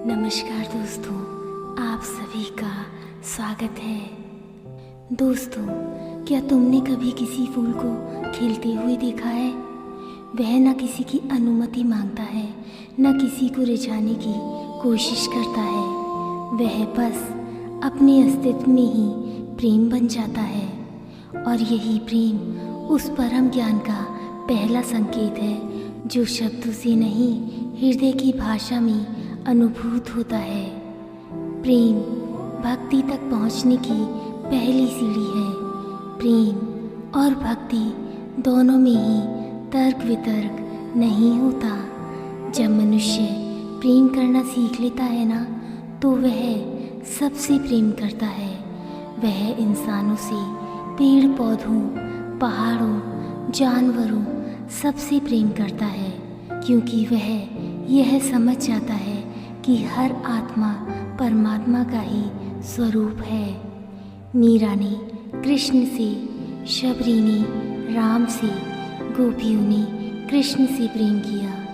नमस्कार दोस्तों, आप सभी का स्वागत है। दोस्तों, क्या तुमने कभी किसी फूल को खिलते हुए देखा है? वह न किसी की अनुमति मांगता है, न किसी को रिझाने की कोशिश करता है। वह बस अपने अस्तित्व में ही प्रेम बन जाता है। और यही प्रेम उस परम ज्ञान का पहला संकेत है, जो शब्दों से नहीं, हृदय की भाषा में अनुभूत होता है। प्रेम भक्ति तक पहुंचने की पहली सीढ़ी है। प्रेम और भक्ति दोनों में ही तर्क वितर्क नहीं होता। जब मनुष्य प्रेम करना सीख लेता है ना, तो वह सबसे प्रेम करता है। वह इंसानों से, पेड़ पौधों, पहाड़ों, जानवरों सबसे प्रेम करता है, क्योंकि वह यह समझ जाता है कि हर आत्मा परमात्मा का ही स्वरूप है। मीरा ने कृष्ण से, शबरी ने राम से, गोपियों ने कृष्ण से प्रेम किया।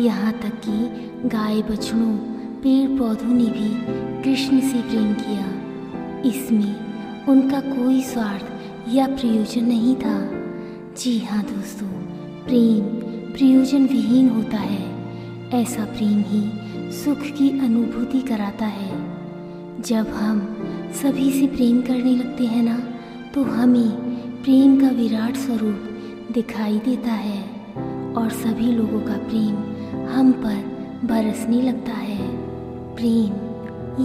यहाँ तक कि गाय बछड़ों, पेड़ पौधों ने भी कृष्ण से प्रेम किया। इसमें उनका कोई स्वार्थ या प्रयोजन नहीं था। जी हाँ दोस्तों, प्रेम प्रयोजन विहीन होता है। ऐसा प्रेम ही सुख की अनुभूति कराता है। जब हम सभी से प्रेम करने लगते हैं ना, तो हमें प्रेम का विराट स्वरूप दिखाई देता है और सभी लोगों का प्रेम हम पर बरसने लगता है। प्रेम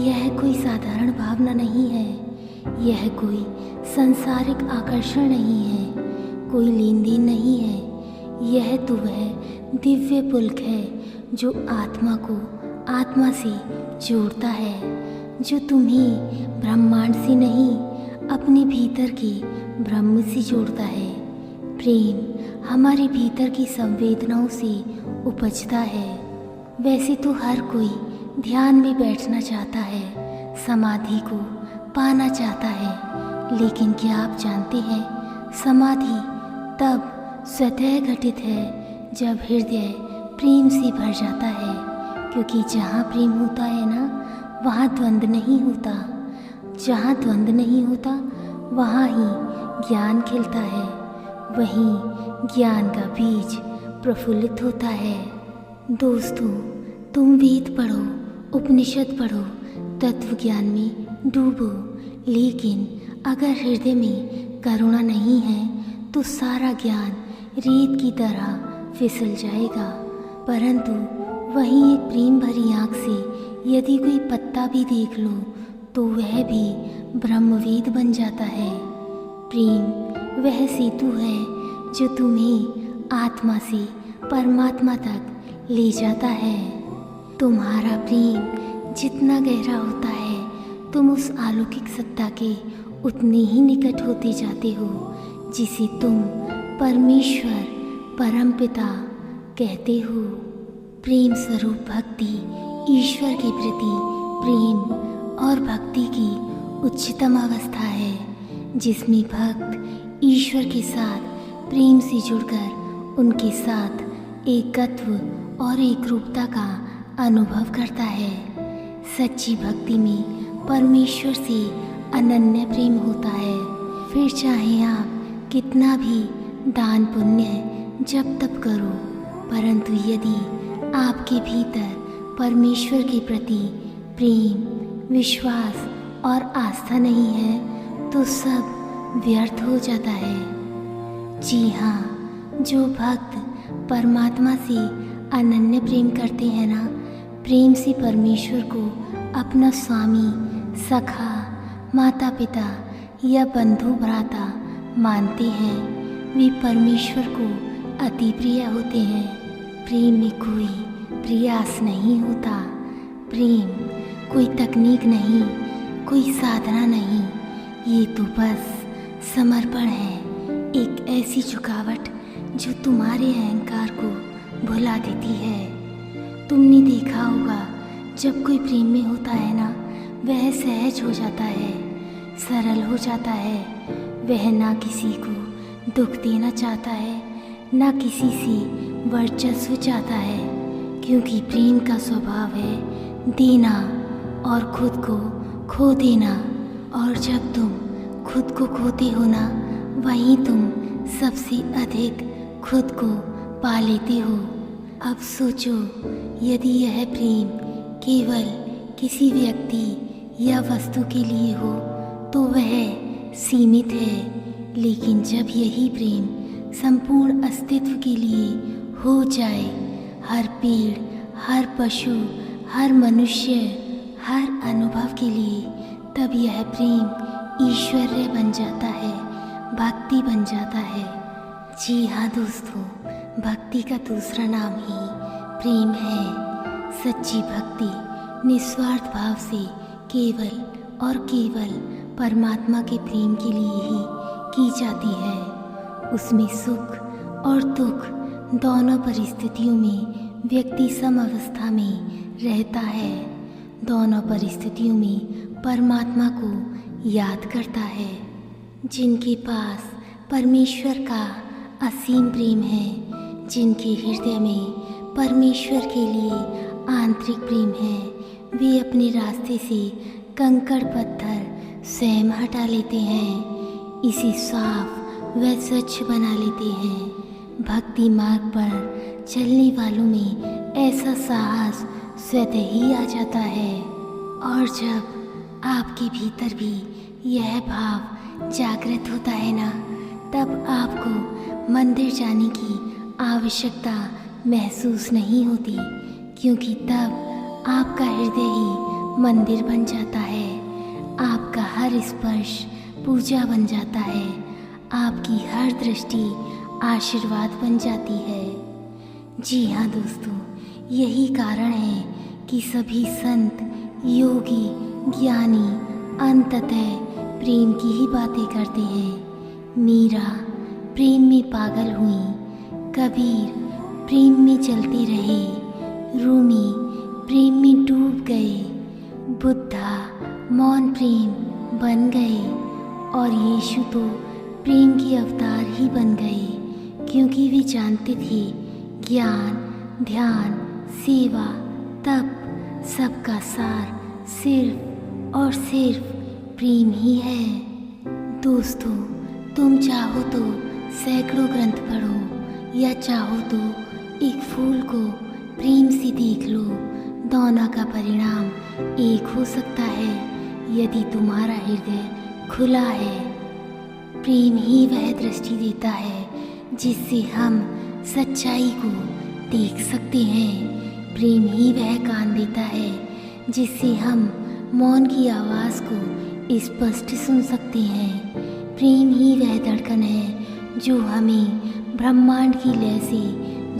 यह कोई साधारण भावना नहीं है, यह कोई सांसारिक आकर्षण नहीं है, कोई लेन देन नहीं है। यह तो वह दिव्य पुलक है जो आत्मा को आत्मा से जोड़ता है, जो तुम्हें ब्रह्मांड से नहीं, अपने भीतर के ब्रह्म से जोड़ता है। प्रेम हमारे भीतर की संवेदनाओं से उपजता है। वैसे तो हर कोई ध्यान में बैठना चाहता है, समाधि को पाना चाहता है, लेकिन क्या आप जानते हैं, समाधि तब स्वतः घटित है जब हृदय प्रेम से भर जाता है। क्योंकि जहाँ प्रेम होता है ना, वहाँ द्वंद्व नहीं होता। जहाँ द्वंद्व नहीं होता, वहाँ ही ज्ञान खिलता है। वहीं ज्ञान का बीज प्रफुल्लित होता है। दोस्तों, तुम वेद पढ़ो, उपनिषद पढ़ो, तत्व ज्ञान में डूबो, लेकिन अगर हृदय में करुणा नहीं है, तो सारा ज्ञान रेत की तरह फिसल जाएगा। परंतु वहीं एक प्रेम भरी आँख से यदि कोई पत्ता भी देख लो, तो वह भी ब्रह्मवेद बन जाता है। प्रेम वह सेतु है जो तुम्हें आत्मा से परमात्मा तक ले जाता है। तुम्हारा प्रेम जितना गहरा होता है, तुम उस अलौकिक सत्ता के उतने ही निकट होते जाते हो, जिसे तुम परमेश्वर, परमपिता कहते हो। प्रेम स्वरूप भक्ति ईश्वर के प्रति प्रेम और भक्ति की उच्चतम अवस्था है, जिसमें भक्त ईश्वर के साथ प्रेम से जुड़कर उनके साथ एकत्व और एकरूपता का अनुभव करता है। सच्ची भक्ति में परमेश्वर से अनन्य प्रेम होता है। फिर चाहे आप कितना भी दान पुण्य जब तप करो, परंतु यदि आपके भीतर परमेश्वर के प्रति प्रेम, विश्वास और आस्था नहीं है, तो सब व्यर्थ हो जाता है। जी हाँ, जो भक्त परमात्मा से अनन्य प्रेम करते हैं ना, प्रेम से परमेश्वर को अपना स्वामी, सखा, माता पिता या बंधु भ्राता मानते हैं, वे परमेश्वर को अति प्रिय होते हैं। प्रेम में कोई प्रयास नहीं होता। प्रेम कोई तकनीक नहीं, कोई साधना नहीं, ये तो बस समर्पण है। एक ऐसी झुकावट जो तुम्हारे अहंकार को भुला देती है। तुमने देखा होगा, जब कोई प्रेम में होता है ना, वह सहज हो जाता है, सरल हो जाता है। वह ना किसी को दुख देना चाहता है, ना किसी से वर्चस्व चाहता है, क्योंकि प्रेम का स्वभाव है देना और खुद को खो देना। और जब तुम खुद को खोते हो ना, वहीं तुम सबसे अधिक खुद को पा लेते हो। अब सोचो, यदि यह प्रेम केवल किसी व्यक्ति या वस्तु के लिए हो तो वह सीमित है, लेकिन जब यही प्रेम संपूर्ण अस्तित्व के लिए हो जाए, हर पेड़, हर पशु, हर मनुष्य, हर अनुभव के लिए, तब यह प्रेम ईश्वरीय बन जाता है, भक्ति बन जाता है। जी हाँ दोस्तों, भक्ति का दूसरा नाम ही प्रेम है। सच्ची भक्ति निस्वार्थ भाव से केवल और केवल परमात्मा के प्रेम के लिए ही की जाती है। उसमें सुख और दुख दोनों परिस्थितियों में व्यक्ति सम अवस्था में रहता है। दोनों परिस्थितियों में परमात्मा को याद करता है। जिनके पास परमेश्वर का असीम प्रेम है, जिनके हृदय में परमेश्वर के लिए आंतरिक प्रेम है, वे अपने रास्ते से कंकड़ पत्थर स्वयं हटा लेते हैं, इसे साफ व स्वच्छ बना लेते हैं। भक्ति मार्ग पर चलने वालों में ऐसा साहस स्वतः ही आ जाता है। और जब आपके भीतर भी यह भाव जागृत होता है ना, तब आपको मंदिर जाने की आवश्यकता महसूस नहीं होती, क्योंकि तब आपका हृदय ही मंदिर बन जाता है। आपका हर स्पर्श पूजा बन जाता है, आपकी हर दृष्टि आशीर्वाद बन जाती है। जी हाँ दोस्तों, यही कारण है कि सभी संत, योगी, ज्ञानी अंततः प्रेम की ही बातें करते हैं। मीरा प्रेम में पागल हुई, कबीर प्रेम में चलते रहे, रूमी प्रेम में डूब गए, बुद्धा मौन प्रेम बन गए, और यीशु तो प्रेम के अवतार ही बन गए, क्योंकि वे जानते थे ज्ञान, ध्यान, सेवा, तप सबका सार सिर्फ और सिर्फ प्रेम ही है। दोस्तों, तुम चाहो तो सैकड़ों ग्रंथ पढ़ो या चाहो तो एक फूल को प्रेम से देख लो, दोनों का परिणाम एक हो सकता है यदि तुम्हारा हृदय खुला है। प्रेम ही वह दृष्टि देता है जिससे हम सच्चाई को देख सकते हैं। प्रेम ही वह कान देता है जिससे हम मौन की आवाज़ को स्पष्ट सुन सकते हैं। प्रेम ही वह धड़कन है जो हमें ब्रह्मांड की लय से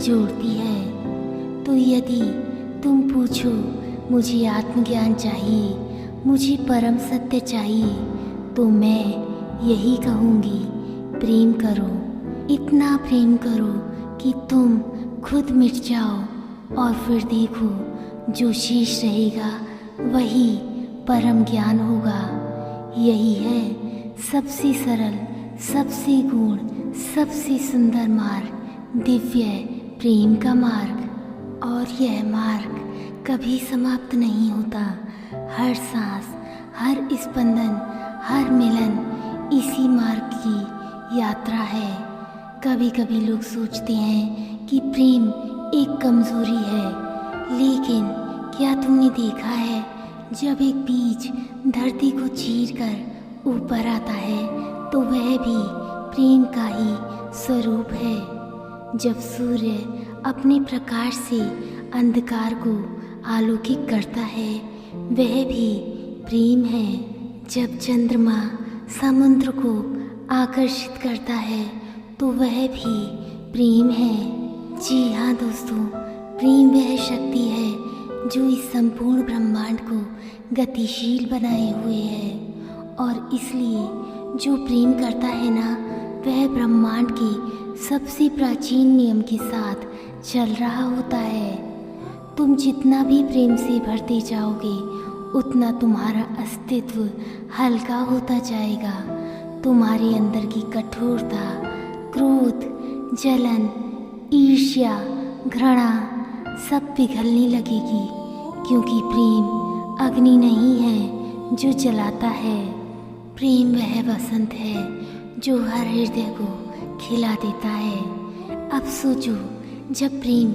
जोड़ती है। तो यदि तुम पूछो मुझे आत्मज्ञान चाहिए, मुझे परम सत्य चाहिए, तो मैं यही कहूँगी, प्रेम करो, इतना प्रेम करो कि तुम खुद मिट जाओ और फिर देखो जो शेष रहेगा वही परम ज्ञान होगा। यही है सबसे सरल, सबसे गूढ़, सबसे सुंदर मार्ग, दिव्य प्रेम का मार्ग। और यह मार्ग कभी समाप्त नहीं होता। हर सांस, हर स्पंदन, हर मिलन इसी मार्ग की यात्रा है। कभी कभी लोग सोचते हैं कि प्रेम एक कमजोरी है, लेकिन क्या तुमने देखा है जब एक बीज धरती को चीरकर ऊपर आता है तो वह भी प्रेम का ही स्वरूप है। जब सूर्य अपने प्रकाश से अंधकार को आलोकित करता है वह भी प्रेम है। जब चंद्रमा समुद्र को आकर्षित करता है तो वह भी प्रेम है। जी हाँ दोस्तों, प्रेम वह शक्ति है जो इस संपूर्ण ब्रह्मांड को गतिशील बनाए हुए है, और इसलिए जो प्रेम करता है ना, वह ब्रह्मांड के सबसे प्राचीन नियम के साथ चल रहा होता है। तुम जितना भी प्रेम से भरते जाओगे उतना तुम्हारा अस्तित्व हल्का होता जाएगा। तुम्हारे अंदर की कठोरता, क्रोध, जलन, ईर्ष्या, घृणा सब पिघलने लगेगी, क्योंकि प्रेम अग्नि नहीं है जो जलाता है, प्रेम वह वसंत है जो हर हृदय को खिला देता है। अब सोचो, जब प्रेम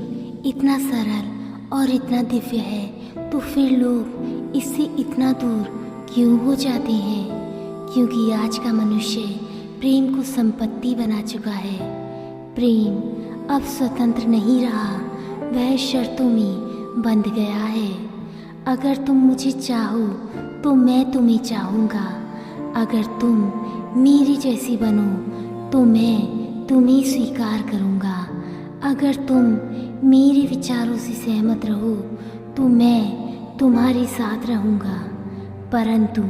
इतना सरल और इतना दिव्य है तो फिर लोग इससे इतना दूर क्यों हो जाते हैं? क्योंकि आज का मनुष्य प्रेम को संपत्ति बना चुका है। प्रेम अब स्वतंत्र नहीं रहा, वह शर्तों में बंध गया है। अगर तुम मुझे चाहो तो मैं तुम्हें चाहूँगा, अगर तुम मेरी जैसी बनो तो मैं तुम्हें स्वीकार करूँगा, अगर तुम मेरे विचारों से सहमत रहो तो मैं तुम्हारे साथ रहूँगा। परंतु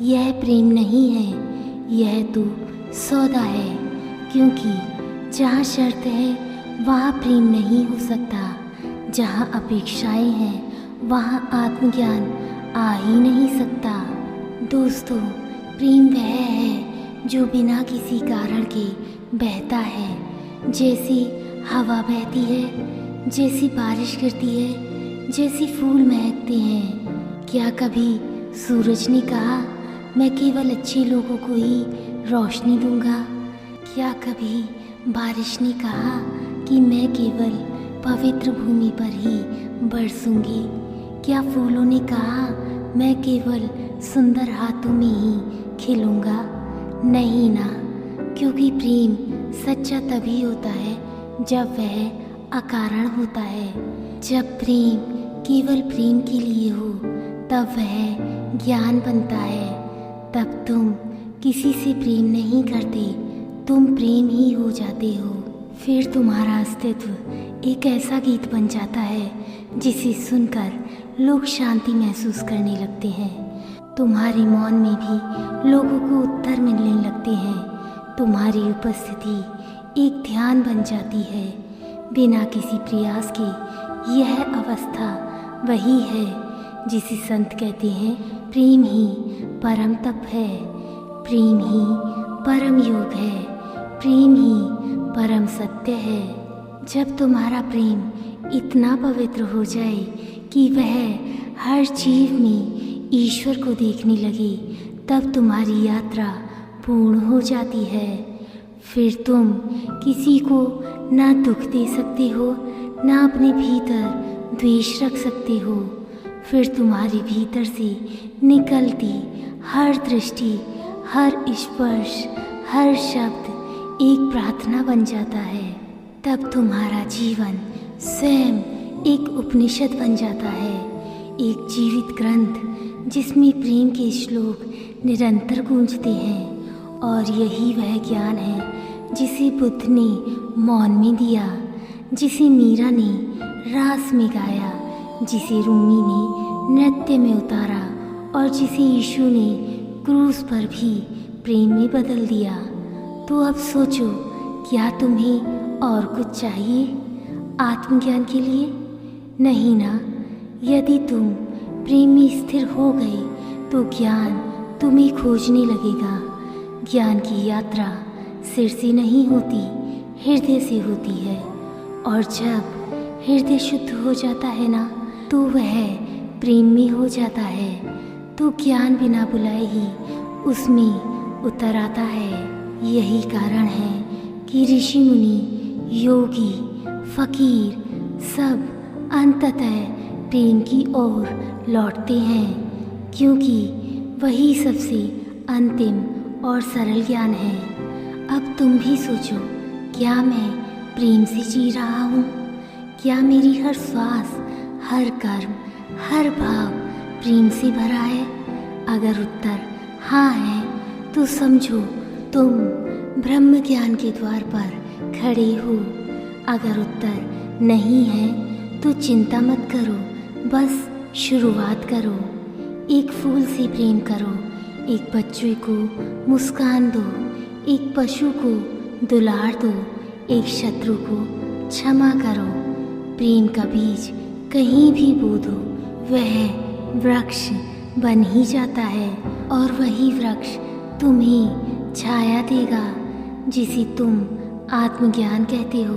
यह प्रेम नहीं है, यह तो सौदा है, क्योंकि जहाँ शर्त है वहाँ प्रेम नहीं हो सकता, जहाँ अपेक्षाएं हैं वहाँ आत्मज्ञान आ ही नहीं सकता। दोस्तों, प्रेम वह है जो बिना किसी कारण के बहता है, जैसी हवा बहती है, जैसी बारिश गिरती है, जैसी फूल महकते हैं। क्या कभी सूरज ने कहा मैं केवल अच्छे लोगों को ही रोशनी दूंगा? क्या कभी बारिश ने कहा कि मैं केवल पवित्र भूमि पर ही बरसूंगी? क्या फूलों ने कहा मैं केवल सुंदर हाथों में ही खिलूंगा? नहीं ना, क्योंकि प्रेम सच्चा तभी होता है जब वह अकारण होता है। जब प्रेम केवल प्रेम के लिए हो तब वह ज्ञान बनता है। तब तुम किसी से प्रेम नहीं करते, तुम प्रेम ही हो जाते हो। फिर तुम्हारा अस्तित्व एक ऐसा गीत बन जाता है जिसे सुनकर लोग शांति महसूस करने लगते हैं। तुम्हारे मौन में भी लोगों को उत्तर मिलने लगते हैं। तुम्हारी उपस्थिति एक ध्यान बन जाती है बिना किसी प्रयास के। यह अवस्था वही है जिसे संत कहते हैं प्रेम ही परम तप है, प्रेम ही परम योग है, प्रेम ही परम सत्य है। जब तुम्हारा प्रेम इतना पवित्र हो जाए कि वह हर जीव में ईश्वर को देखने लगे, तब तुम्हारी यात्रा पूर्ण हो जाती है। फिर तुम किसी को ना दुख दे सकते हो, ना अपने भीतर द्वेष रख सकते हो। फिर तुम्हारे भीतर से निकलती हर दृष्टि, हर स्पर्श, हर शब्द एक प्रार्थना बन जाता है। तब तुम्हारा जीवन स्वयं एक उपनिषद बन जाता है, एक जीवित ग्रंथ जिसमें प्रेम के श्लोक निरंतर गूंजते हैं। और यही वह ज्ञान है जिसे बुद्ध ने मौन में दिया, जिसे मीरा ने रास में गाया, जिसे रूमी ने नृत्य में उतारा और जिसे यीशु ने क्रूस पर भी प्रेम में बदल दिया। तो अब सोचो, क्या तुम्हें और कुछ चाहिए आत्मज्ञान के लिए? नहीं ना। यदि तुम प्रेम में स्थिर हो गए तो ज्ञान तुम्हें खोजने लगेगा। ज्ञान की यात्रा सिर से नहीं होती, हृदय से होती है। और जब हृदय शुद्ध हो जाता है ना, तो वह प्रेम में हो जाता है, तो ज्ञान बिना बुलाए ही उसमें उतर आता है। यही कारण है कि ऋषि मुनि, योगी, फकीर सब अंततः प्रेम की ओर लौटते हैं, क्योंकि वही सबसे अंतिम और सरल ज्ञान है। अब तुम भी सोचो, क्या मैं प्रेम से जी रहा हूँ? क्या मेरी हर श्वास, हर कर्म, हर भाव प्रेम से भरा है? अगर उत्तर हाँ है तो समझो तुम ब्रह्म ज्ञान के द्वार पर खड़े हो। अगर उत्तर नहीं है तो चिंता मत करो, बस शुरुआत करो। एक फूल से प्रेम करो, एक बच्चे को मुस्कान दो, एक पशु को दुलार दो, एक शत्रु को क्षमा करो। प्रेम का बीज कहीं भी बो दो, वह वृक्ष बन ही जाता है, और वही वृक्ष तुम्हें छाया देगा जिसे तुम आत्मज्ञान कहते हो।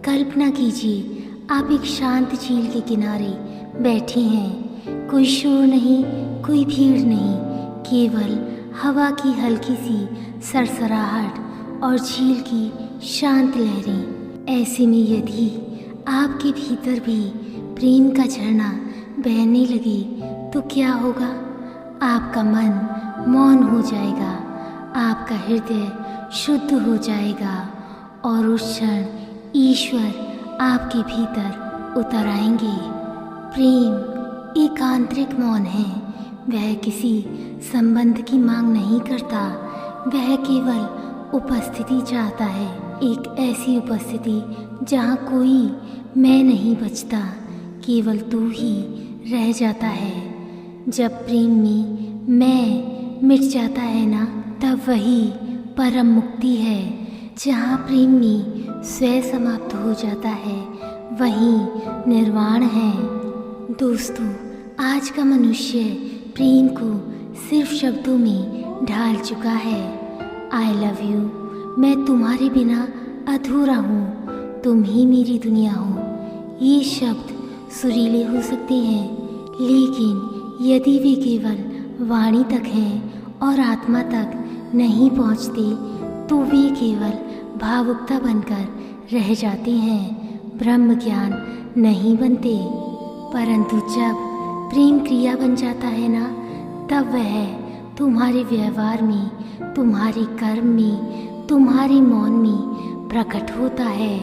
कल्पना कीजिए, आप एक शांत झील के किनारे बैठी हैं। कोई शोर नहीं, कोई भीड़ नहीं, केवल हवा की हल्की सी सरसराहट और झील की शांत लहरें। ऐसे में यदि आपके भीतर भी प्रेम का झरना बहने लगे तो क्या होगा? आपका मन मौन हो जाएगा, आपका हृदय शुद्ध हो जाएगा और उस क्षण ईश्वर आपके भीतर उतर आएंगे। प्रेम एक आंतरिक मौन है। वह किसी संबंध की मांग नहीं करता, वह केवल उपस्थिति चाहता है। एक ऐसी उपस्थिति जहाँ कोई मैं नहीं बचता, केवल तू ही रह जाता है। जब प्रेम में मैं मिट जाता है ना, तब वही परम मुक्ति है। जहाँ प्रेम में स्वयं समाप्त हो जाता है, वही निर्वाण है। दोस्तों, आज का मनुष्य प्रेम को सिर्फ शब्दों में ढाल चुका है। आई लव यू, मैं तुम्हारे बिना अधूरा हूँ, तुम ही मेरी दुनिया हो। ये शब्द सुरीले हो सकते हैं, लेकिन यदि वे केवल वाणी तक हैं और आत्मा तक नहीं पहुँचते तो वे केवल भावुकता बनकर रह जाते हैं, ब्रह्म ज्ञान नहीं बनते। परंतु जब प्रेम क्रिया बन जाता है ना, तब वह तुम्हारे व्यवहार में, तुम्हारे कर्म में, तुम्हारे मौन में प्रकट होता है।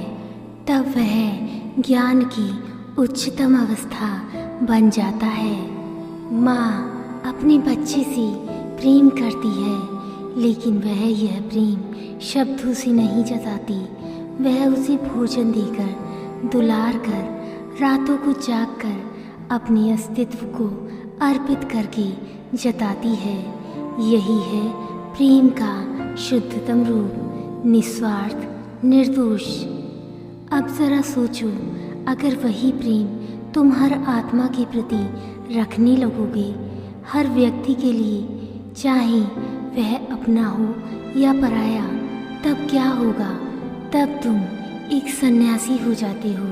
तब वह ज्ञान की उच्चतम अवस्था बन जाता है। माँ अपने बच्चे से प्रेम करती है, लेकिन वह यह प्रेम शब्दों से नहीं जताती। वह उसे भोजन देकर, दुलार कर, रातों को जाग कर अपने अस्तित्व को अर्पित करके जताती है। यही है प्रेम का शुद्धतम रूप, निस्वार्थ, निर्दोष। अब जरा सोचो, अगर वही प्रेम तुम हर आत्मा के प्रति रखने लगोगे, हर व्यक्ति के लिए, चाहे वह अपना हो या पराया, तब क्या होगा? तब तुम एक सन्यासी हो जाते हो,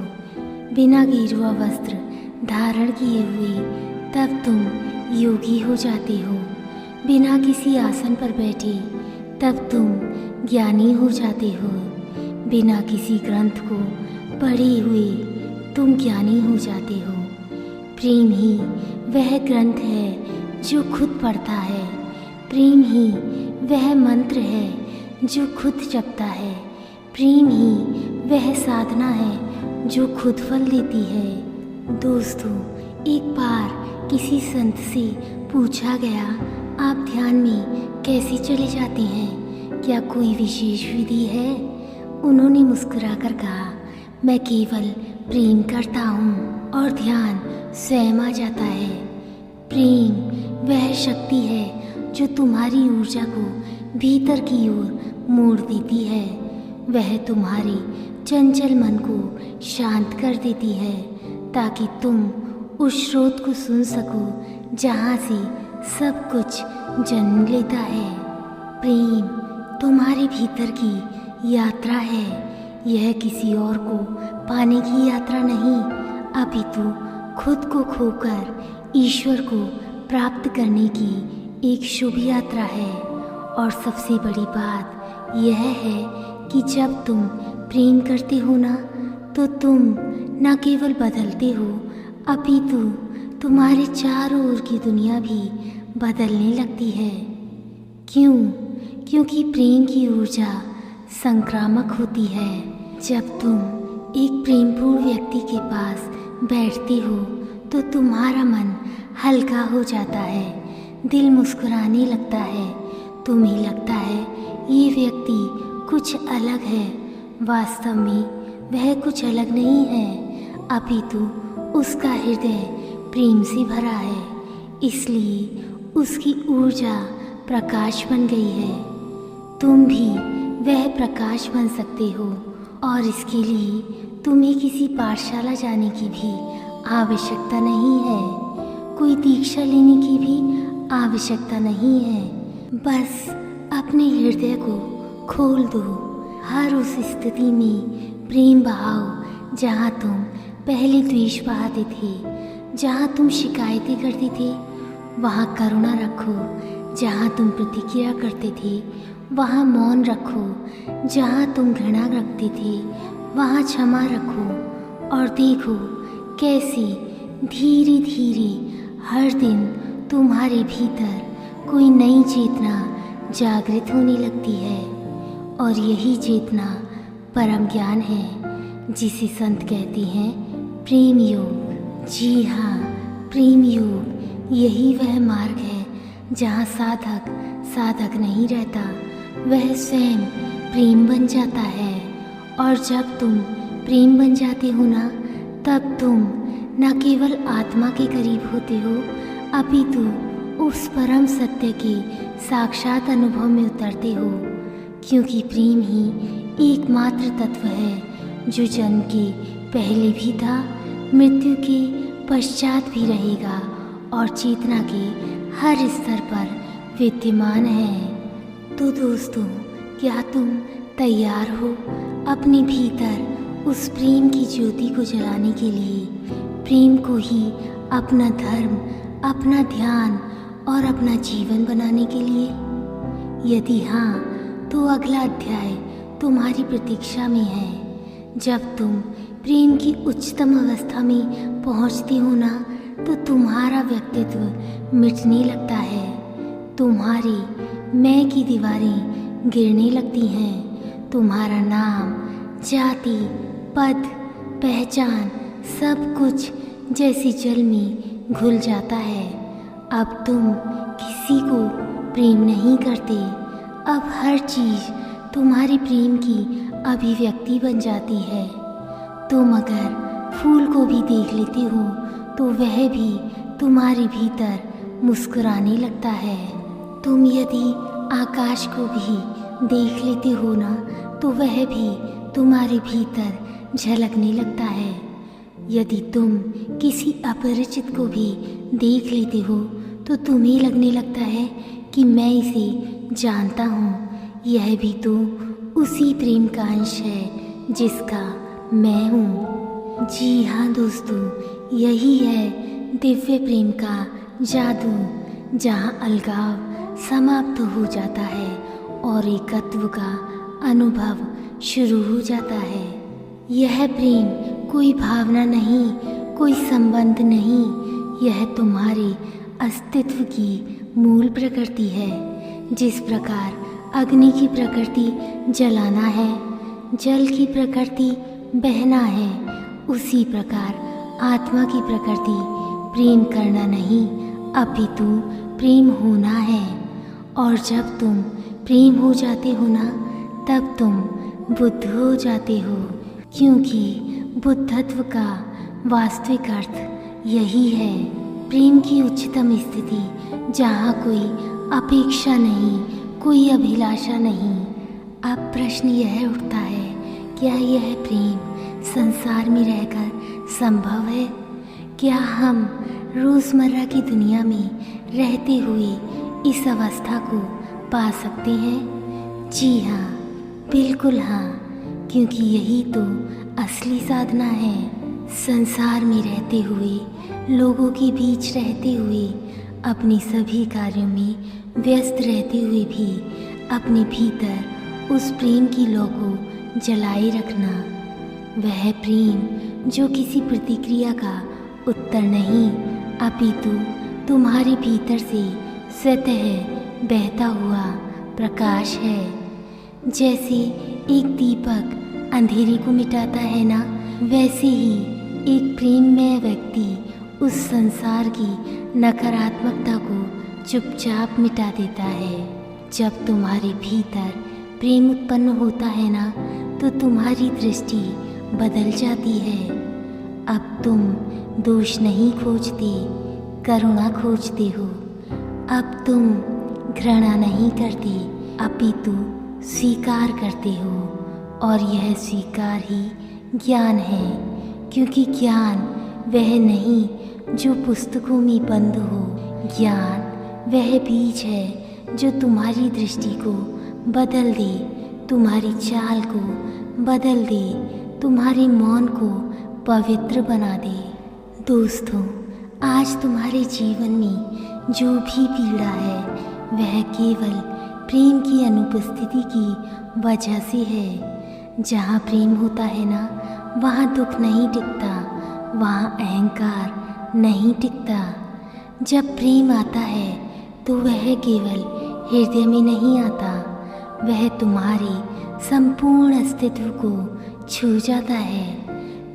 बिना गेरुआ वस्त्र धारण किए हुए। तब तुम योगी हो जाते हो, बिना किसी आसन पर बैठे। तब तुम ज्ञानी हो जाते हो, बिना किसी ग्रंथ को पढ़े हुए तुम ज्ञानी हो जाते हो। प्रेम ही वह ग्रंथ है जो खुद पढ़ता है, प्रेम ही वह मंत्र है जो खुद जपता है, प्रेम ही वह साधना है जो खुद फल देती है। दोस्तों, एक बार किसी संत से पूछा गया, आप ध्यान में कैसे चले जाते हैं? क्या कोई विशेष विधि है? उन्होंने मुस्कुराकर कहा, मैं केवल प्रेम करता हूँ और ध्यान स्वयं आ जाता है। प्रेम वह शक्ति है जो तुम्हारी ऊर्जा को भीतर की ओर मोड़ देती है। वह तुम्हारे चंचल मन को शांत कर देती है, ताकि तुम उस स्रोत को सुन सको जहाँ से सब कुछ जन्म लेता है। प्रेम तुम्हारे भीतर की यात्रा है। यह किसी और को पाने की यात्रा नहीं, अपितु खुद को खोकर ईश्वर को प्राप्त करने की एक शुभ यात्रा है। और सबसे बड़ी बात यह है कि जब तुम प्रेम करते हो ना, तो तुम न केवल बदलते हो, अपितु तुम्हारे चारों ओर की दुनिया भी बदलने लगती है। क्यों? क्योंकि प्रेम की ऊर्जा संक्रामक होती है। जब तुम एक प्रेमपूर्ण व्यक्ति के पास बैठते हो तो तुम्हारा मन हल्का हो जाता है, दिल मुस्कुराने लगता है, तुम्हें लगता है ये व्यक्ति कुछ अलग है। वास्तव में वह कुछ अलग नहीं है, अपितु उसका हृदय प्रेम से भरा है, इसलिए उसकी ऊर्जा प्रकाश बन गई है। तुम भी वह प्रकाश बन सकते हो, और इसके लिए तुम्हें किसी पाठशाला जाने की भी आवश्यकता नहीं है, कोई दीक्षा लेने की भी आवश्यकता नहीं है। बस अपने हृदय को खोल दो, हर उस स्थिति में प्रेम बहाओ जहाँ तुम पहले द्वेष बहाते थे। जहाँ तुम शिकायतें करते थे वहाँ करुणा रखो, जहाँ तुम प्रतिक्रिया करते थे वहाँ मौन रखो, जहाँ तुम घृणा रखते थे वहाँ क्षमा रखो। और देखो कैसे धीरे धीरे हर दिन तुम्हारे भीतर कोई नई चेतना जागृत होने लगती है। और यही चेतना परम ज्ञान है, जिसे संत कहते हैं प्रेम योग। जी हाँ, प्रेम योग यही वह मार्ग है जहाँ साधक साधक नहीं रहता, वह स्वयं प्रेम बन जाता है। और जब तुम प्रेम बन जाते हो ना, तब तुम न केवल आत्मा के करीब होते हो, अपितु उस परम सत्य के साक्षात अनुभव में उतरते हो। क्योंकि प्रेम ही एकमात्र तत्व है जो जन्म के पहले भी था, मृत्यु के पश्चात भी रहेगा और चेतना के हर स्तर पर विद्यमान है। तो दोस्तों, क्या तुम तैयार हो अपने भीतर उस प्रेम की ज्योति को जलाने के लिए, प्रेम को ही अपना धर्म, अपना ध्यान और अपना जीवन बनाने के लिए? यदि हाँ, तो अगला अध्याय तुम्हारी प्रतीक्षा में है। जब तुम प्रेम की उच्चतम अवस्था में पहुंचते हो ना, तो तुम्हारा व्यक्तित्व मिटने लगता है, तुम्हारी मैं की दीवारें गिरने लगती हैं, तुम्हारा नाम, जाति, पद, पहचान सब कुछ जैसे जल में घुल जाता है। अब तुम किसी को प्रेम नहीं करते, अब हर चीज़ तुम्हारे प्रेम की अभिव्यक्ति बन जाती है। तुम अगर फूल को भी देख लेते हो तो वह भी तुम्हारे भीतर मुस्कुराने लगता है। तुम यदि आकाश को भी देख लेते हो ना, तो वह भी तुम्हारे भीतर झलकने लगता है। यदि तुम किसी अपरिचित को भी देख लेते हो तो तुम्हें लगने लगता है कि मैं इसे जानता हूँ, यह भी तो उसी प्रेम का अंश है जिसका मैं हूँ। जी हाँ दोस्तों, यही है दिव्य प्रेम का जादू, जहाँ अलगाव समाप्त हो जाता है और एकत्व का अनुभव शुरू हो जाता है। यह प्रेम कोई भावना नहीं, कोई संबंध नहीं, यह तुम्हारे अस्तित्व की मूल प्रकृति है। जिस प्रकार अग्नि की प्रकृति जलाना है, जल की प्रकृति बहना है, उसी प्रकार आत्मा की प्रकृति प्रेम करना नहीं, अपितु प्रेम होना है। और जब तुम प्रेम हो जाते हो ना, तब तुम बुद्ध हो जाते हो, क्योंकि बुद्धत्व का वास्तविक अर्थ यही है, प्रेम की उच्चतम स्थिति, जहाँ कोई अपेक्षा नहीं, कोई अभिलाषा नहीं। अब प्रश्न यह उठता है, क्या यह प्रेम संसार में रहकर संभव है? क्या हम रोज़मर्रा की दुनिया में रहते हुए इस अवस्था को पा सकते हैं? जी हाँ, बिल्कुल हाँ, क्योंकि यही तो असली साधना है। संसार में रहते हुए, लोगों के बीच रहते हुए, अपने सभी कार्यों में व्यस्त रहते हुए भी अपने भीतर उस प्रेम की लौ को जलाए रखना, वह प्रेम जो किसी प्रतिक्रिया का उत्तर नहीं, अपितु तुम्हारे भीतर से स्वतः बहता हुआ प्रकाश है। जैसे एक दीपक अंधेरे को मिटाता है ना, वैसे ही एक प्रेममय व्यक्ति उस संसार की नकारात्मकता को चुपचाप मिटा देता है। जब तुम्हारे भीतर प्रेम उत्पन्न होता है ना, तो तुम्हारी दृष्टि बदल जाती है। अब तुम दोष नहीं खोजते, करुणा खोजते हो। अब तुम घृणा नहीं करते, अपितु स्वीकार करते हो। और यह स्वीकार ही ज्ञान है, क्योंकि ज्ञान वह नहीं जो पुस्तकों में बंद हो, ज्ञान वह बीज है जो तुम्हारी दृष्टि को बदल दे, तुम्हारी चाल को बदल दे, तुम्हारे मौन को पवित्र बना दे। दोस्तों, आज तुम्हारे जीवन में जो भी पीड़ा है वह केवल प्रेम की अनुपस्थिति की वजह से है। जहाँ प्रेम होता है ना, वहाँ दुख नहीं टिकता, वहाँ अहंकार नहीं टिकता। जब प्रेम आता है तो वह केवल हृदय में नहीं आता, वह तुम्हारे संपूर्ण अस्तित्व को छू जाता है।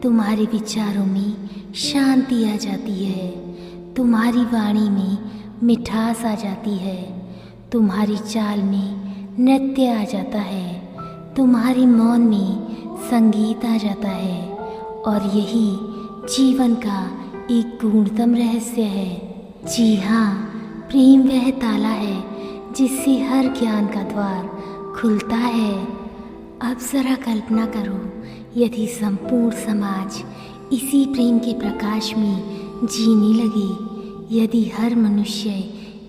तुम्हारे विचारों में शांति आ जाती है, तुम्हारी वाणी में मिठास आ जाती है, तुम्हारी चाल में नृत्य आ जाता है, तुम्हारे मौन में संगीत आ जाता है। और यही जीवन का एक पूर्णतम रहस्य है। जी हाँ, प्रेम वह ताला है जिससे हर ज्ञान का द्वार खुलता है। अब जरा कल्पना करो, यदि संपूर्ण समाज इसी प्रेम के प्रकाश में जीने लगे, यदि हर मनुष्य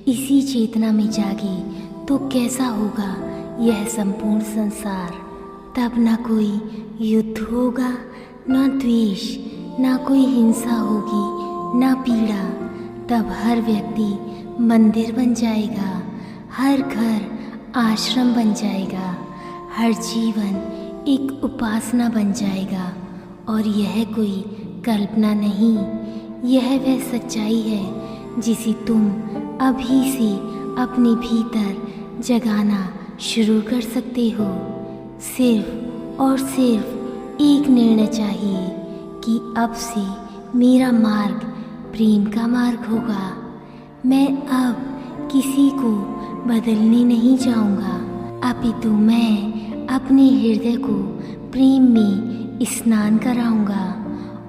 इसी चेतना में जागे, तो कैसा होगा यह संपूर्ण संसार। तब ना कोई युद्ध होगा, ना द्वेष, ना कोई हिंसा होगी, ना पीड़ा। तब हर व्यक्ति मंदिर बन जाएगा, हर घर आश्रम बन जाएगा, हर जीवन एक उपासना बन जाएगा। और यह कोई कल्पना नहीं, यह वह सच्चाई है जिसे तुम अभी से अपने भीतर जगाना शुरू कर सकते हो। सिर्फ और सिर्फ एक निर्णय चाहिए कि अब से मेरा मार्ग प्रेम का मार्ग होगा। मैं अब किसी को बदलने नहीं जाऊंगा, अपितु मैं अपने हृदय को प्रेम में स्नान कराऊंगा।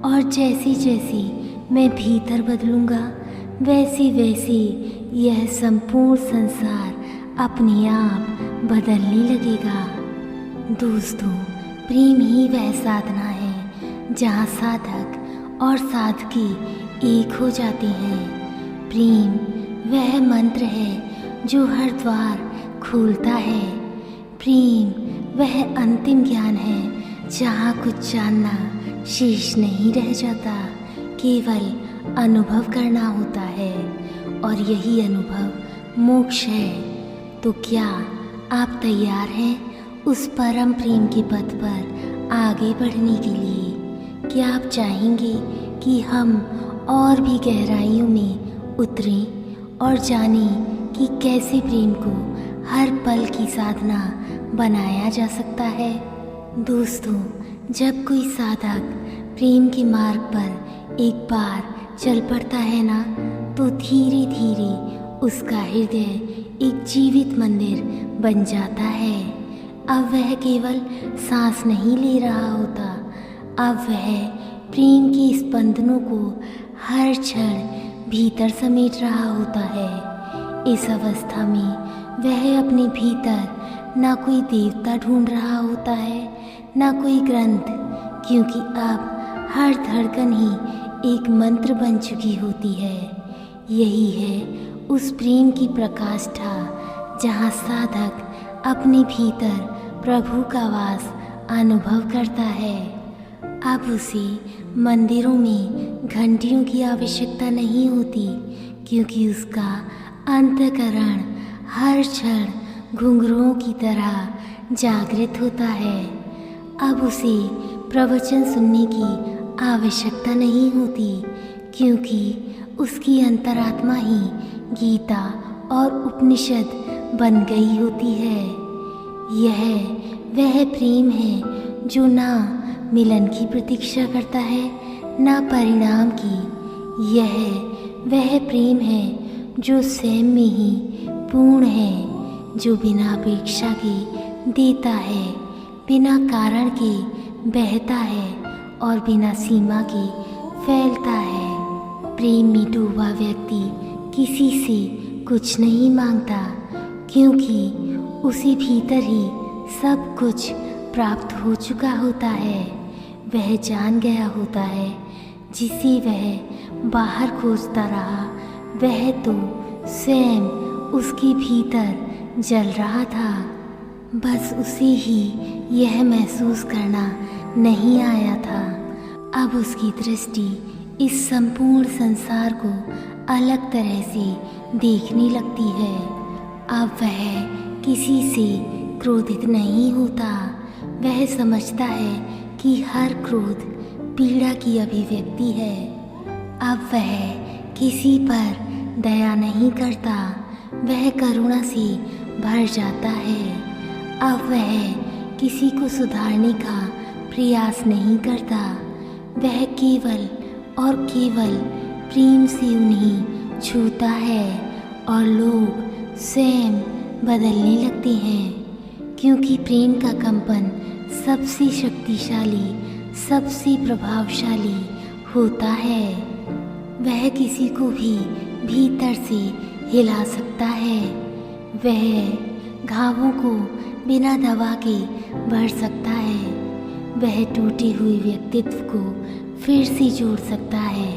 और जैसे जैसे मैं भीतर बदलूंगा, वैसे वैसे यह संपूर्ण संसार अपने आप बदलने लगेगा। दोस्तों, प्रेम ही वह साधना है जहाँ साधक और साधकी एक हो जाते हैं। प्रेम वह मंत्र है जो हर द्वार खोलता है। प्रेम वह अंतिम ज्ञान है जहाँ कुछ जानना शेष नहीं रह जाता, केवल अनुभव करना होता है। और यही अनुभव मोक्ष है। तो क्या आप तैयार हैं उस परम प्रेम के पथ पर आगे बढ़ने के लिए? क्या आप चाहेंगे कि हम और भी गहराइयों में उतरें और जानें कि कैसे प्रेम को हर पल की साधना बनाया जा सकता है? दोस्तों, जब कोई साधक प्रेम के मार्ग पर एक बार चल पड़ता है ना, तो धीरे धीरे उसका हृदय एक जीवित मंदिर बन जाता है। अब वह केवल सांस नहीं ले रहा होता, अब वह प्रेम के स्पंदनों को हर क्षण भीतर समेट रहा होता है। इस अवस्था में वह अपने भीतर ना कोई देवता ढूंढ रहा होता है, ना कोई ग्रंथ, क्योंकि अब हर धड़कन ही एक मंत्र बन चुकी होती है। यही है उस प्रेम की प्रकाष्ठा जहाँ साधक अपने भीतर प्रभु का वास अनुभव करता है। अब उसे मंदिरों में घंटियों की आवश्यकता नहीं होती, क्योंकि उसका अंतःकरण हर क्षण घुंघरुओं की तरह जागृत होता है। अब उसे प्रवचन सुनने की आवश्यकता नहीं होती, क्योंकि उसकी अंतरात्मा ही गीता और उपनिषद बन गई होती है। यह वह प्रेम है जो ना मिलन की प्रतीक्षा करता है, ना परिणाम की। यह वह प्रेम है जो स्वयं में ही पूर्ण है, जो बिना अपेक्षा के देता है, बिना कारण के बहता है और बिना सीमा के फैलता है। प्रेम में डूबा व्यक्ति किसी से कुछ नहीं मांगता, क्योंकि उसी भीतर ही सब कुछ प्राप्त हो चुका होता है। वह जान गया होता है, जिसे वह बाहर खोजता रहा, वह तो स्वयं उसके भीतर जल रहा था। बस उसे ही यह महसूस करना नहीं आया था। अब उसकी दृष्टि इस संपूर्ण संसार को अलग तरह से देखने लगती है। अब वह किसी से क्रोधित नहीं होता। वह समझता है कि हर क्रोध पीड़ा की अभिव्यक्ति है। अब वह किसी पर दया नहीं करता, वह करुणा से भर जाता है। अब वह किसी को सुधारने का प्रयास नहीं करता, वह केवल और केवल प्रेम से उन्हें छूता है और लोग स्वयं बदलने लगते हैं, क्योंकि प्रेम का कंपन सबसे शक्तिशाली, सबसे प्रभावशाली होता है। वह किसी को भी भीतर से हिला सकता है, वह घावों को बिना दवा के भर सकता है, वह टूटे हुए व्यक्तित्व को फिर से जोड़ सकता है।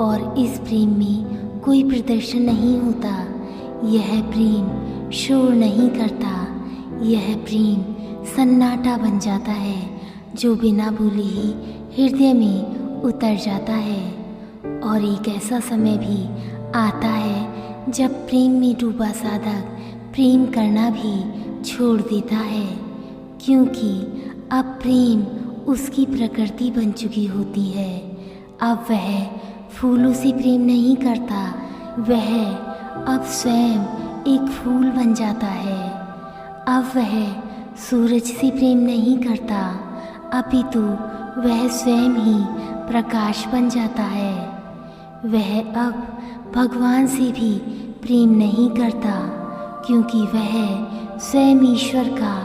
और इस प्रेम में कोई प्रदर्शन नहीं होता, यह प्रेम शोर नहीं करता, यह प्रेम सन्नाटा बन जाता है जो बिना बोले ही हृदय में उतर जाता है। और एक ऐसा समय भी आता है जब प्रेम में डूबा साधक प्रेम करना भी छोड़ देता है, क्योंकि अब प्रेम उसकी प्रकृति बन चुकी होती है। अब वह फूलों से प्रेम नहीं करता, वह अब स्वयं एक फूल बन जाता है। अब वह सूरज से प्रेम नहीं करता, अपितु वह स्वयं ही प्रकाश बन जाता है। वह अब भगवान से भी प्रेम नहीं करता, क्योंकि वह स्वयं ईश्वर का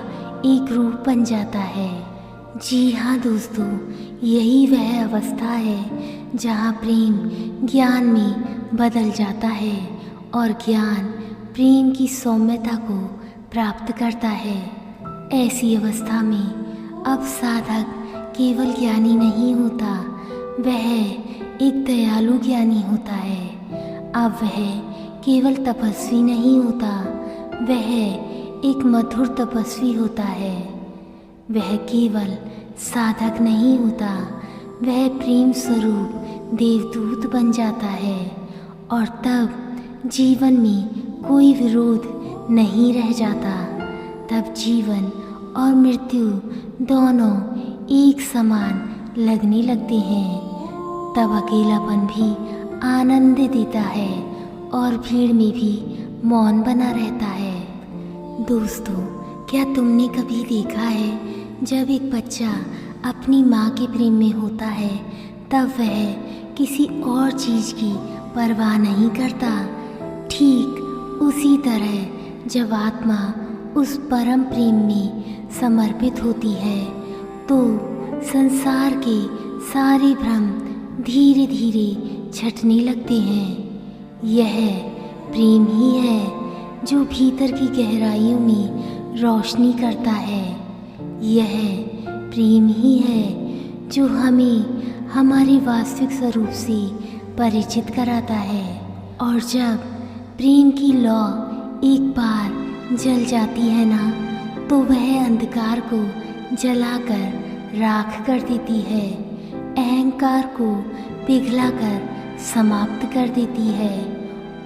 एक रूप बन जाता है। जी हाँ दोस्तों, यही वह अवस्था है जहाँ प्रेम ज्ञान में बदल जाता है और ज्ञान प्रेम की सौम्यता को प्राप्त करता है। ऐसी अवस्था में अब साधक केवल ज्ञानी नहीं होता, वह एक दयालु ज्ञानी होता है। अब वह केवल तपस्वी नहीं होता, वह एक मधुर तपस्वी होता है। वह केवल साधक नहीं होता, वह प्रेम स्वरूप देवदूत बन जाता है। और तब जीवन में कोई विरोध नहीं रह जाता, तब जीवन और मृत्यु दोनों एक समान लगने लगते हैं। तब अकेलापन भी आनंद देता है और भीड़ में भी मौन बना रहता है। दोस्तों, क्या तुमने कभी देखा है जब एक बच्चा अपनी माँ के प्रेम में होता है तब वह किसी और चीज़ की परवाह नहीं करता? ठीक उसी तरह जब आत्मा उस परम प्रेम में समर्पित होती है तो संसार के सारे भ्रम धीरे धीरे छटने लगते हैं। यह प्रेम ही है जो भीतर की गहराइयों में रोशनी करता है। यह प्रेम ही है जो हमें हमारे वास्तविक स्वरूप से परिचित कराता है। और जब प्रेम की लौ एक बार जल जाती है ना, तो वह अंधकार को जलाकर राख कर देती है, अहंकार को पिघलाकर समाप्त कर देती है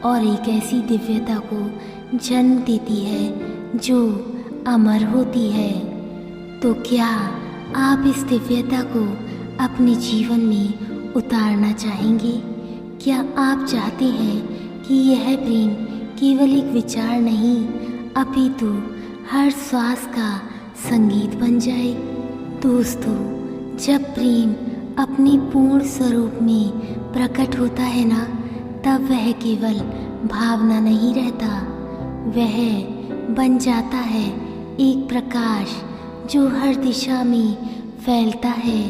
और एक ऐसी दिव्यता को जन्म देती है जो अमर होती है। तो क्या आप इस दिव्यता को अपने जीवन में उतारना चाहेंगे? क्या आप चाहते हैं कि यह प्रेम केवल एक विचार नहीं अपितु हर श्वास का संगीत बन जाए? दोस्तों, जब प्रेम अपने पूर्ण स्वरूप में प्रकट होता है ना, तब वह केवल भावना नहीं रहता, वह बन जाता है एक प्रकाश जो हर दिशा में फैलता है,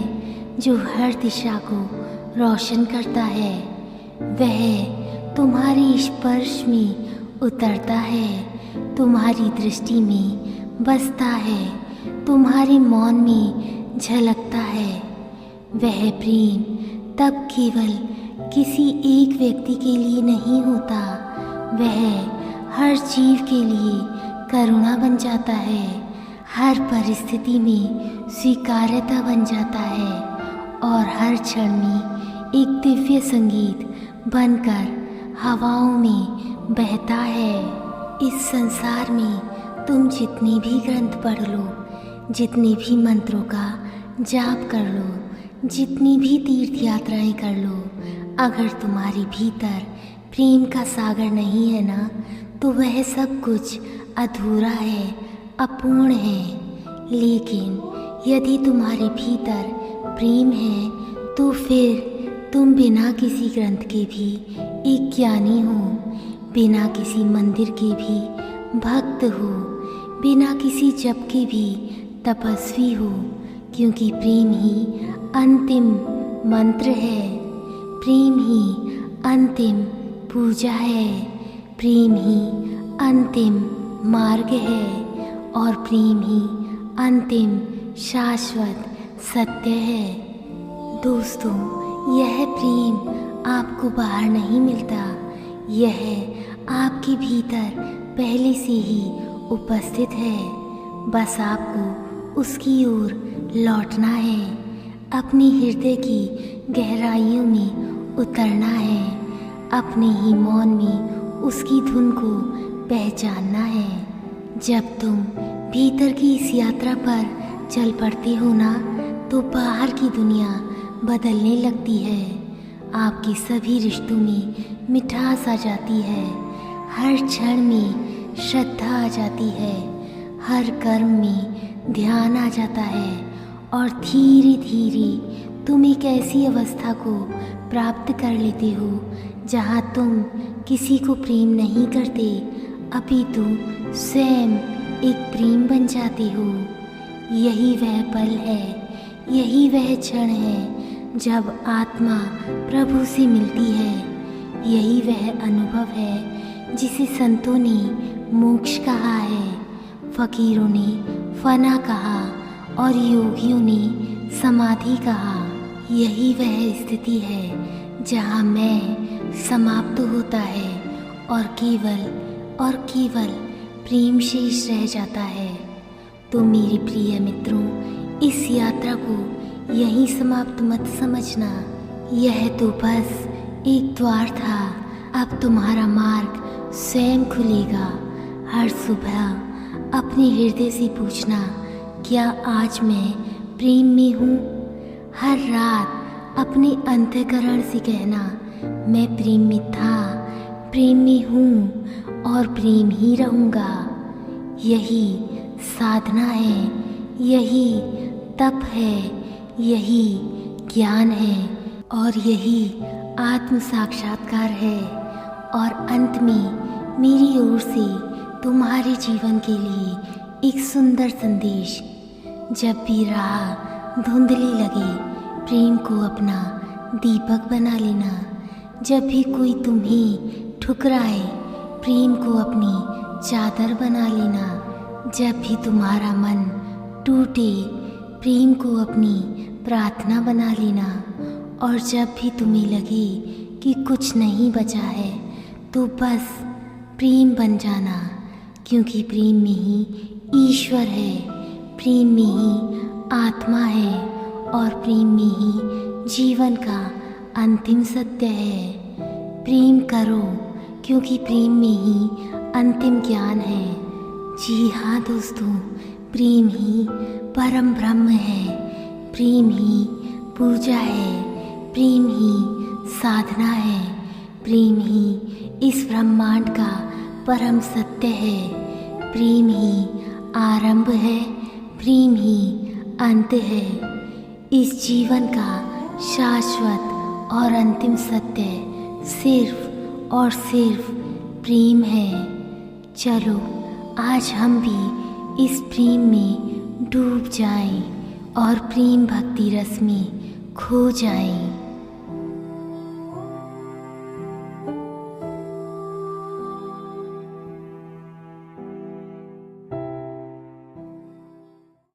जो हर दिशा को रोशन करता है। वह तुम्हारे स्पर्श में उतरता है, तुम्हारी दृष्टि में बसता है, तुम्हारे मौन में झलकता है। वह प्रेम तब केवल किसी एक व्यक्ति के लिए नहीं होता, वह हर जीव के लिए करुणा बन जाता है, हर परिस्थिति में स्वीकार्यता बन जाता है और हर क्षण में एक दिव्य संगीत बनकर हवाओं में बहता है। इस संसार में तुम जितने भी ग्रंथ पढ़ लो, जितने भी मंत्रों का जाप कर लो, जितनी भी तीर्थ यात्राएं कर लो, अगर तुम्हारे भीतर प्रेम का सागर नहीं है ना, तो वह सब कुछ अधूरा है, अपूर्ण है। लेकिन यदि तुम्हारे भीतर प्रेम है तो फिर तुम बिना किसी ग्रंथ के भी एक ज्ञानी हो, बिना किसी मंदिर के भी भक्त हो, बिना किसी जप के भी तपस्वी हो, क्योंकि प्रेम ही अंतिम मंत्र है, प्रेम ही अंतिम पूजा है, प्रेम ही अंतिम मार्ग है और प्रेम ही अंतिम शाश्वत सत्य है। दोस्तों, यह प्रेम आपको बाहर नहीं मिलता, यह आपके भीतर पहले से ही उपस्थित है। बस आपको उसकी ओर लौटना है, अपने हृदय की गहराइयों में उतरना है, अपने ही मौन में उसकी धुन को पहचानना है। जब तुम भीतर की इस यात्रा पर चल पड़ते हो ना, तो बाहर की दुनिया बदलने लगती है। आपके सभी रिश्तों में मिठास आ जाती है, हर क्षण में श्रद्धा आ जाती है, हर कर्म में ध्यान आ जाता है और धीरे धीरे तुम एक ऐसी अवस्था को प्राप्त कर लेते हो जहाँ तुम किसी को प्रेम नहीं करते, अपितु स्वयं एक प्रेम बन जाते हो। यही वह पल है, यही वह क्षण है जब आत्मा प्रभु से मिलती है। यही वह अनुभव है जिसे संतों ने मोक्ष कहा है, फकीरों ने फना कहा और योगियों ने समाधि कहा। यही वह स्थिति है जहाँ मैं समाप्त होता है और केवल प्रेम शेष रह जाता है। तो मेरे प्रिय मित्रों, इस यात्रा को यहीं समाप्त मत समझना। यह तो बस एक द्वार था, अब तुम्हारा मार्ग स्वयं खुलेगा। हर सुबह अपने हृदय से पूछना, क्या आज मैं प्रेम में हूँ? हर रात अपने अंतःकरण से कहना, मैं प्रेम में था, प्रेम में हूँ और प्रेम ही रहूँगा। यही साधना है, यही तप है, यही ज्ञान है और यही आत्म साक्षात्कार है। और अंत में मेरी ओर से तुम्हारे जीवन के लिए एक सुंदर संदेश, जब भी राह धुंधली लगे, प्रेम को अपना दीपक बना लेना। जब भी कोई तुम्हें ठुकराए, प्रेम को अपनी चादर बना लेना। जब भी तुम्हारा मन टूटे, प्रेम को अपनी प्रार्थना बना लेना। और जब भी तुम्हें लगे कि कुछ नहीं बचा है, तो बस प्रेम बन जाना, क्योंकि प्रेम में ही ईश्वर है, प्रेम में ही आत्मा है और प्रेम में ही जीवन का अंतिम सत्य है। प्रेम करो, क्योंकि प्रेम में ही अंतिम ज्ञान है। जी हाँ दोस्तों, प्रेम ही परम ब्रह्म है, प्रेम ही पूजा है, प्रेम ही साधना है, प्रेम ही इस ब्रह्मांड का परम सत्य है। प्रेम ही आरंभ है, प्रेम ही अंत है। इस जीवन का शाश्वत और अंतिम सत्य सिर्फ और सिर्फ प्रेम है। चलो आज हम भी इस प्रेम में डूब जाएं और प्रेम भक्ति रस में खो जाएं।